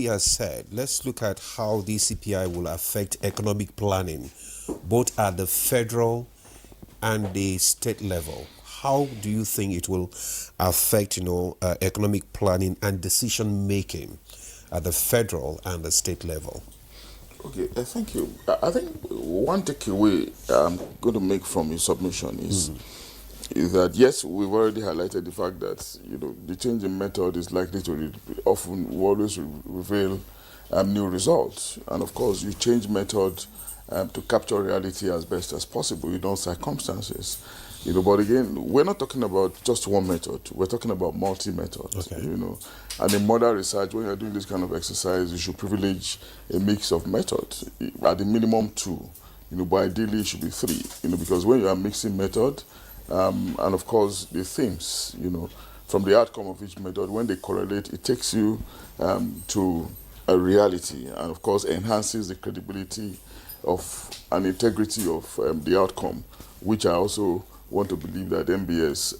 He has said, let's look at how the CPI will affect economic planning, both at the federal and the state level. How do you think it will affect, economic planning and decision making at the federal and the state level? Okay, thank you. I think one takeaway I'm going to make from your submission is that yes, we've already highlighted the fact that the change in method is likely to often will always reveal new results, and of course you change method to capture reality as best as possible in all circumstances. But again, we're not talking about just one method. We're talking about multi-method. Okay. And in modern research, when you're doing this kind of exercise, you should privilege a mix of methods. At the minimum two, but ideally it should be three. Because when you are mixing method, and of course the themes, from the outcome of each method, when they correlate, it takes you to a reality, and of course enhances the credibility of and integrity of the outcome, which I also want to believe that MBS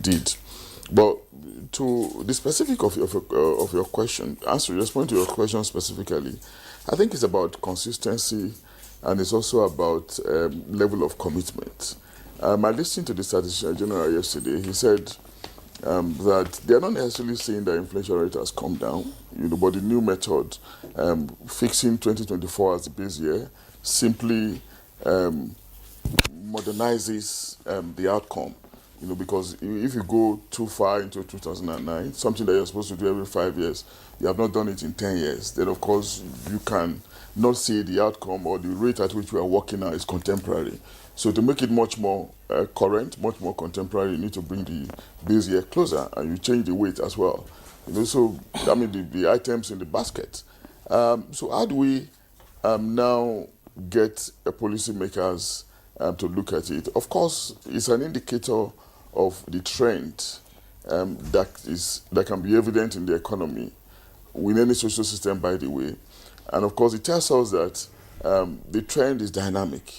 did. But to the specific of your question, respond to your question specifically, I think it's about consistency, and it's also about level of commitment. I listened to the Statistician General yesterday. He said that they are not necessarily saying that inflation rate has come down, but the new method, fixing 2024 as the base year, simply modernizes the outcome. Because if you go too far into 2009, something that you're supposed to do every 5 years, you have not done it in 10 years, then of course you can not see the outcome, or the rate at which we are working now is contemporary. So to make it much more current, much more contemporary, you need to bring the base year closer, and you change the weight as well. So the items in the basket. So how do we now get policymakers to look at it? Of course, it's an indicator of the trend that can be evident in the economy, with any social system, by the way. And of course, it tells us that the trend is dynamic.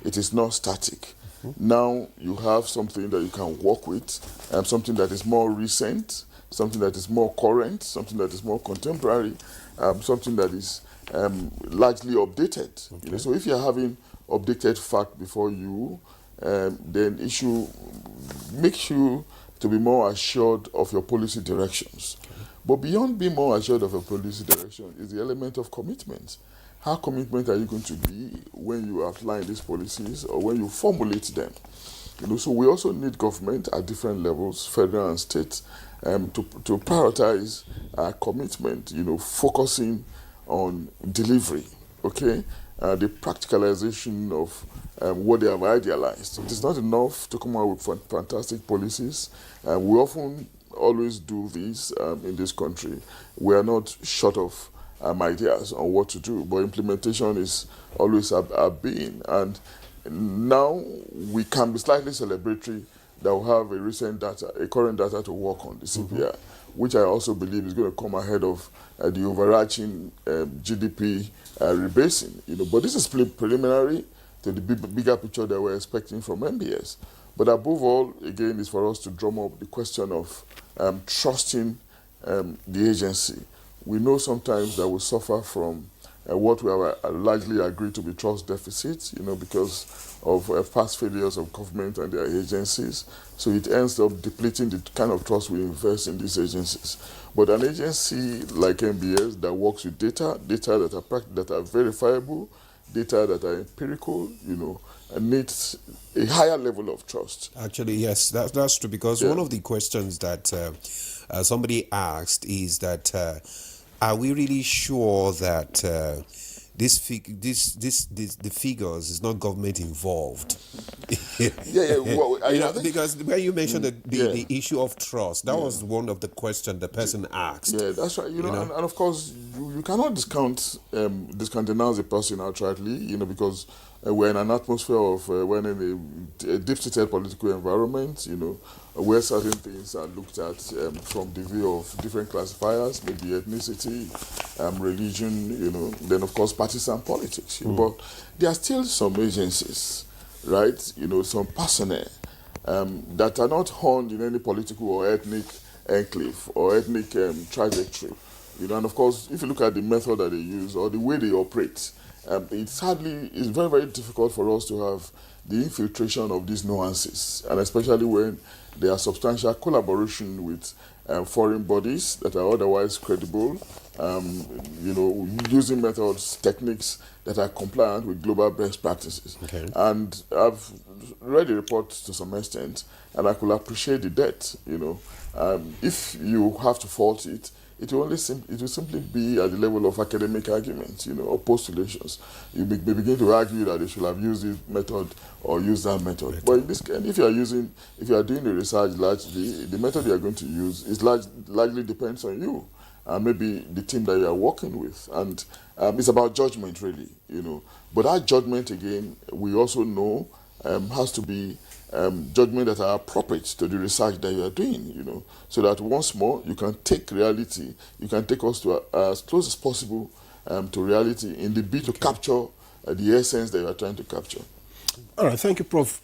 It is not static. Now you have something that you can work with, something that is more recent, something that is more current, something that is more contemporary, something that is largely updated. Okay. So if you're having updated fact before you, then it should make you to be more assured of your policy directions. Okay. But beyond being more assured of your policy direction is the element of commitment. How commitment are you going to be when you outline these policies or when you formulate them? So we also need government at different levels, federal and state, to prioritize commitment, focusing on delivery, okay? The practicalization of what they have idealized. It is not enough to come out with fantastic policies. We often always do this in this country. We are not short of ideas on what to do, but implementation is always a being. And now we can be slightly celebratory that we have a current data to work on, the CPI, which I also believe is going to come ahead of the overarching GDP rebasing. But this is preliminary to the bigger picture that we're expecting from MBS. But above all, again, is for us to drum up the question of trusting the agency. We know sometimes that we suffer from what we have largely agreed to be trust deficits, because of past failures of government and their agencies. So it ends up depleting the kind of trust we invest in these agencies. But an agency like MBS that works with data that are verifiable, data that are empirical, needs a higher level of trust. Actually, yes, that's true, because one of the questions that somebody asked is that are we really sure that the figures is not government involved? Well, because when you mentioned the issue of trust, that was one of the questions the person asked. Yeah, that's right. And of course, you cannot discount denounce a person outrightly, because we're in an atmosphere of when in a deep-seated political environment, where certain things are looked at from the view of different classifiers, maybe ethnicity, religion, then of course partisan politics. But there are still some agencies, right? Some personnel that are not horned in any political or ethnic enclave or ethnic trajectory. You know, and of course, if you look at the method that they use or the way they operate, it's very, very difficult for us to have the infiltration of these nuances, and especially when there are substantial collaboration with foreign bodies that are otherwise credible, you know, using methods, techniques that are compliant with global best practices. Okay. And I've read the report to some extent, and I could appreciate the depth, you know. If you have to fault it, it will simply be at the level of academic arguments, you know, or postulations. You begin to argue that they should have used this method or used that method. But in this case, if you are doing the research largely, the method you are going to use is largely depends on you, and maybe the team that you are working with, and it's about judgment, really, you know. But that judgment, again, we also know has to be judgment that are appropriate to the research that you are doing, you know, so that once more you can take reality, you can take us to as close as possible to reality in the bid to capture the essence that you are trying to capture. All right, thank you, Prof.